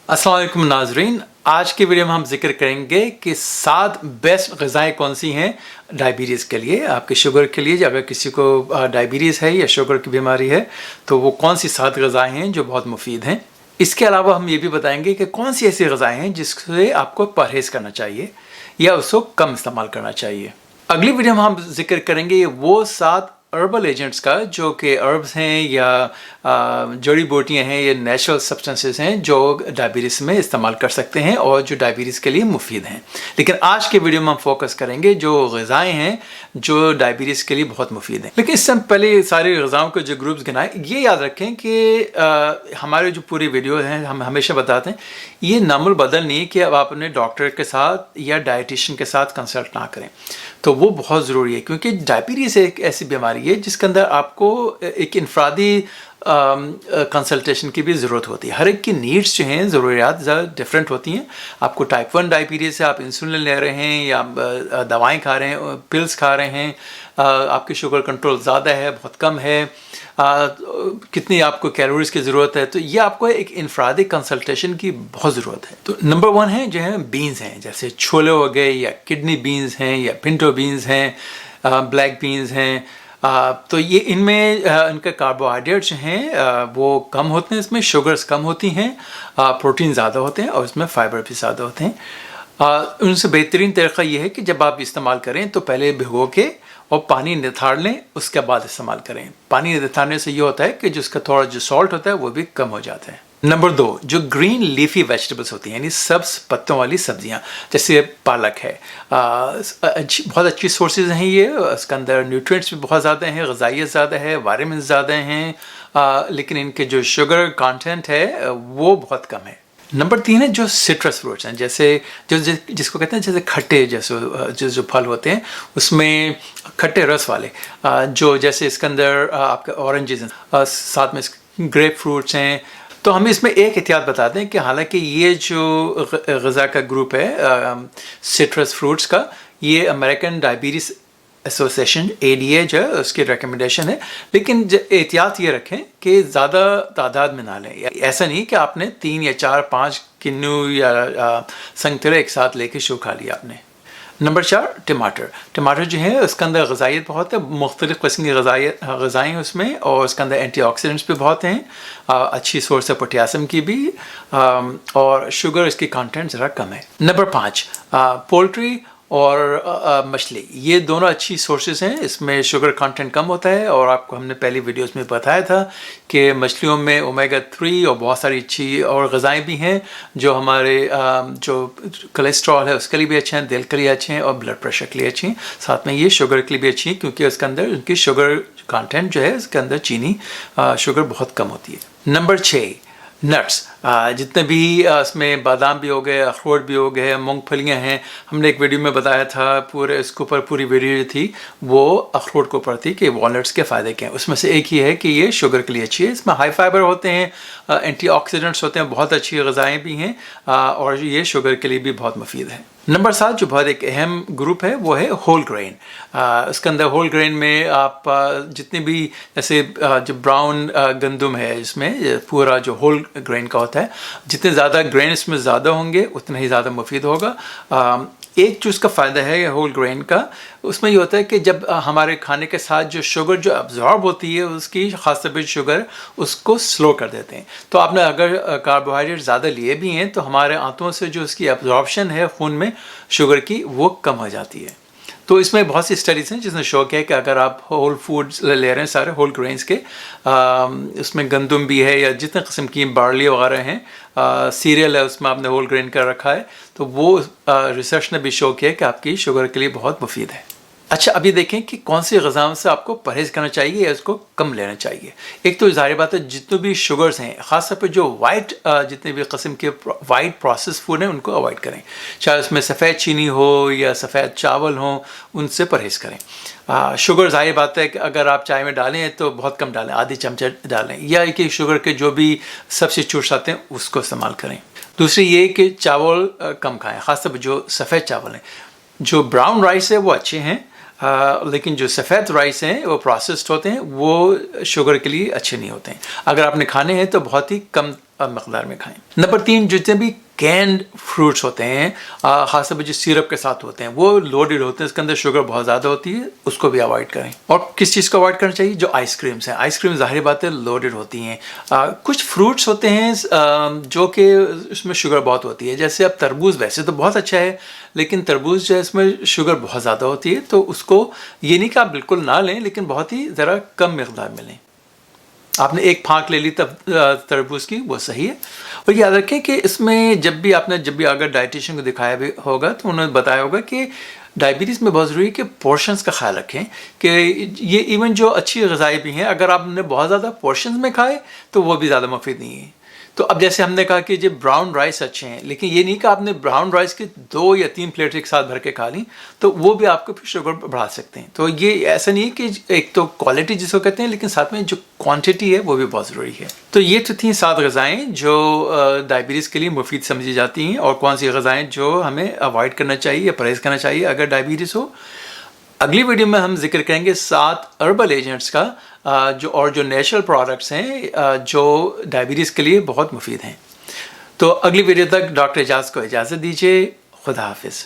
अस्सलाम वालेकुम नाजरीन, आज की वीडियो में हम जिक्र करेंगे कि 7 बेस्ट ग़िज़ाएँ कौन सी हैं डायबिटीज़ के लिए, आपके शुगर के लिए। अगर किसी को डायबिटीज़ है या शुगर की बीमारी है तो वो कौन सी 7 ग़िज़ाएँ हैं जो बहुत मुफीद हैं। इसके अलावा हम ये भी बताएंगे कि कौन सी ऐसी ग़िज़ाएँ हैं जिससे आपको परहेज़ करना चाहिए या उसको कम इस्तेमाल करना चाहिए। अगली वीडियो में हम जिक्र करेंगे वो 7 हर्बल एजेंट्स का जो कि हर्ब्स हैं या जड़ी बूटियाँ हैं या नेचुरल सब्सटेंसेस हैं जो डायबिटीज़ में इस्तेमाल कर सकते हैं और जो डायबिटीज़ के लिए मुफीद हैं। लेकिन आज के वीडियो में हम फोकस करेंगे जो ग़िज़ाएँ हैं जो डायबिटीज़ के लिए बहुत मुफीद हैं। लेकिन इससे पहले सारी ग़िज़ाओं के जो ग्रुप्स गिनाए, ये याद रखें कि हमारे जो पूरी वीडियो हैं हम हमेशा बताते हैं ये नामुल बदल नहीं कि अब आप अपने डॉक्टर के साथ या डाइटिशियन के साथ कंसल्ट ना करें, तो वो बहुत ज़रूरी है क्योंकि डायबिटीज़ एक ऐसी बीमारी है जिसके अंदर आपको एक इनफरादी कंसल्टेशन की भी ज़रूरत होती है। हर एक की नीड्स जो हैं, ज़रूरियात ज़्यादा डिफरेंट होती हैं। आपको टाइप 1 डायबिटीज़ है, आप इंसुलिन ले रहे हैं या दवाएं खा रहे हैं, पिल्स खा रहे हैं, आपकी शुगर कंट्रोल ज़्यादा है, बहुत कम है, कितनी आपको कैलोरीज की ज़रूरत है, तो ये आपको एक इनफरादी कंसल्टेशन की बहुत ज़रूरत है। तो नंबर 1 है जो है बीन्स हैं, जैसे छोले हो गए या किडनी बीन्स हैं या पिंटो बीन्स हैं, ब्लैक बीन्स हैं। तो ये इनमें इनके कार्बोहाइड्रेट्स हैं वो कम होते हैं, इसमें शुगर्स कम होती हैं, प्रोटीन ज़्यादा होते हैं और इसमें फाइबर भी ज़्यादा होते हैं। उनसे बेहतरीन तरीक़ा ये है कि जब आप इस्तेमाल करें तो पहले भिगो के और पानी निथाड़ लें, उसके बाद इस्तेमाल करें। पानी निथाड़ने से ये होता है कि जिसका थोड़ा जो सॉल्ट होता है वो भी कम हो जाता है। नंबर 2, जो ग्रीन लीफी वेजिटेबल्स होती हैं यानी सब्ज़ पत्तों वाली सब्जियां, जैसे पालक है, बहुत अच्छी सोर्सेज हैं ये। इसके अंदर न्यूट्रिएंट्स भी बहुत ज़्यादा हैं, ग़िज़ाइयत ज़्यादा है, विटामिन ज़्यादा हैं, लेकिन इनके जो शुगर कंटेंट है वो बहुत कम है। नंबर 3 है जो सिट्रस फ्रूट्स हैं, जैसे जिसको कहते हैं जैसे खट्टे जैसे जो फल होते हैं उसमें खट्टे रस वाले, जो जैसे इसके अंदर आपके ऑरेंजेस हैं, साथ में ग्रेप फ्रूट्स हैं। तो हम इसमें एक एहतियात बताते हैं कि हालांकि ये जो ग़िज़ा का ग्रुप है सिट्रस फ्रूट्स का, ये अमेरिकन डायबिटीज़ एसोसिएशन ADA जो है उसकी रिकमेंडेशन है, लेकिन एहतियात ये रखें कि ज़्यादा तादाद में ना लें। ऐसा नहीं कि आपने 3 या 4-5 किन्नू या संगतरे एक साथ लेके शो खा लिया आपने। नंबर 4, टमाटर जो है उसके अंदर ग़िज़ाइयत बहुत है, मुख्तलिफ़ किस्म की ग़िज़ाएँ हैं उसमें, और उसके अंदर एंटीऑक्सीडेंट्स भी बहुत हैं, अच्छी सोर्स है पोटेशियम की भी, और शुगर इसकी कंटेंट ज़रा कम है। नंबर 5, पोल्ट्री और मछली, ये दोनों अच्छी सोर्सेज हैं, इसमें शुगर कंटेंट कम होता है, और आपको हमने पहली वीडियोस में बताया था कि मछलियों में ओमेगा 3 और बहुत सारी अच्छी और ग़िज़ाएँ भी हैं जो हमारे जो कोलेस्ट्रॉल है उसके लिए भी अच्छे हैं, दिल के लिए अच्छे हैं और ब्लड प्रेशर के लिए अच्छी हैं। साथ में ये शुगर के लिए भी अच्छी हैं क्योंकि उसके अंदर उनकी शुगर कंटेंट जो है उसके अंदर चीनी शुगर बहुत कम होती है। नंबर 6, नट्स, जितने भी इसमें बादाम भी हो गए, अखरोट भी हो गए, मूंगफलियां हैं। हमने एक वीडियो में बताया था, पूरे इसके ऊपर पूरी वीडियो जो थी वो अखरोट के ऊपर थी कि वॉलनट्स के फ़ायदे क्या हैं। उसमें से एक ही है कि ये शुगर के लिए अच्छी है, इसमें हाई फाइबर होते हैं, एंटीऑक्सीडेंट्स होते हैं, बहुत अच्छी ग़िज़ाएँ भी हैं, और ये शुगर के लिए भी बहुत मुफीद है। नंबर 7 जो बहुत एक अहम ग्रुप है वो है होल ग्रेन। उसके अंदर होल ग्रेन में आप जितने भी जैसे जो ब्राउन गंदम है इसमें पूरा जो होल ग्रेन का होता है, जितने ज़्यादा ग्रेन इसमें ज़्यादा होंगे उतना ही ज़्यादा मुफीद होगा। एक जो उसका फ़ायदा है होल ग्रेन का, उसमें ये होता है कि जब हमारे खाने के साथ जो शुगर जो अब्जॉर्ब होती है उसकी ख़ास तौर पर शुगर उसको स्लो कर देते हैं। तो आपने अगर कार्बोहाइड्रेट ज़्यादा लिए भी हैं तो हमारे आंतों से जो उसकी अब्जॉर्प्शन है खून में शुगर की वो कम हो जाती है। तो इसमें बहुत सी स्टडीज़ हैं जिसमें शो किया है कि अगर आप होल फूड्स ले रहे हैं सारे होल ग्रेन्स के, उसमें गंदम भी है या जितने किस्म की बार्ली वगैरह हैं, सीरियल है उसमें आपने होल ग्रेन का रखा है, तो वो रिसर्च ने भी शो किया कि आपकी शुगर के लिए बहुत मुफीद है। अच्छा, अभी देखें कि कौन सी ग़िज़ाओं से आपको परहेज़ करना चाहिए या इसको कम लेना चाहिए। एक तो ज़ाहिर बात है जितने भी शुगर्स हैं, ख़ास तौर पर जो वाइट जितने भी किस्म के वाइट प्रोसेस फूड हैं उनको अवॉइड करें, चाहे उसमें सफ़ेद चीनी हो या सफ़ेद चावल हो, उनसे परहेज़ करें। शुगर ज़ाहिर बात है कि अगर आप चाय में डालें तो बहुत कम डालें, आधी चमचा डालें, या कि शुगर के जो भी सब्स्टिट्यूट्स आते हैं उसको इस्तेमाल करें। दूसरी ये कि चावल कम खाएँ, ख़ास तौर पर जो सफ़ेद चावल हैं। जो ब्राउन राइस है वो अच्छे हैं, لیکن جو سفید رائس ہیں وہ پروسیسڈ ہوتے ہیں، وہ شوگر کے لیے اچھے نہیں ہوتے ہیں. اگر آپ نے کھانے ہیں تو بہت ہی کم مقدار میں کھائیں. نمبر 3، جتنے بھی کینڈ فروٹس ہوتے ہیں، خاص طور پہ جو سیرپ کے ساتھ ہوتے ہیں، وہ لوڈیڈ ہوتے ہیں، اس کے اندر شوگر بہت زیادہ ہوتی ہے، اس کو بھی اوائڈ کریں. اور کس چیز کو اوائڈ کرنا چاہیے؟ جو آئس کریمس ہیں. آئس کریم ظاہر بات ہے لوڈیڈ ہوتی ہیں. کچھ فروٹس ہوتے ہیں جو کہ اس میں شوگر بہت ہوتی ہے، جیسے اب تربوز ویسے تو بہت اچھا ہے، لیکن تربوز جو ہے اس میں شوگر بہت زیادہ ہوتی ہے، تو اس کو یہ نہیں کہ آپ بالکل نہ لیں، لیکن بہت ہی ذرا کم مقدار میں لیں. آپ نے ایک پھانک لے لی تربوز کی، وہ صحیح ہے. اور یاد رکھیں کہ اس میں جب بھی اگر ڈائٹیشین کو دکھایا بھی ہوگا تو انہوں نے بتایا ہوگا کہ ڈائبٹیز میں بہت ضروری ہے کہ پورشنز کا خیال رکھیں، کہ یہ ایون جو اچھی غذائیں بھی ہیں، اگر آپ نے بہت زیادہ پورشنز میں کھائے تو وہ بھی زیادہ مفید نہیں ہے. تو اب جیسے ہم نے کہا کہ براؤن رائس اچھے ہیں، لیکن یہ نہیں کہ آپ نے براؤن رائس کی 2 یا 3 پلیٹ ایک ساتھ بھر کے کھا لیں، تو وہ بھی آپ کو پھر شوگر بڑھا سکتے ہیں. تو یہ ایسا نہیں ہے کہ ایک تو کوالٹی جس کو کہتے ہیں، لیکن ساتھ میں جو کوانٹٹی ہے وہ بھی بہت ضروری ہے. تو یہ تو تھیں 7 غذائیں جو ڈائبٹیز کے لیے مفید سمجھی جاتی ہیں، اور کون سی غذائیں جو ہمیں اوائڈ کرنا چاہیے یا پرہیز کرنا چاہیے اگر ڈائبٹیز ہو. اگلی ویڈیو میں ہم ذکر کریں گے 7 ہربل ایجنٹس کا، جو نیچرل پروڈکٹس ہیں جو ڈائبٹیز کے لیے بہت مفید ہیں. تو اگلی ویڈیو تک ڈاکٹر اعجاز کو اجازت دیجیے. خدا حافظ.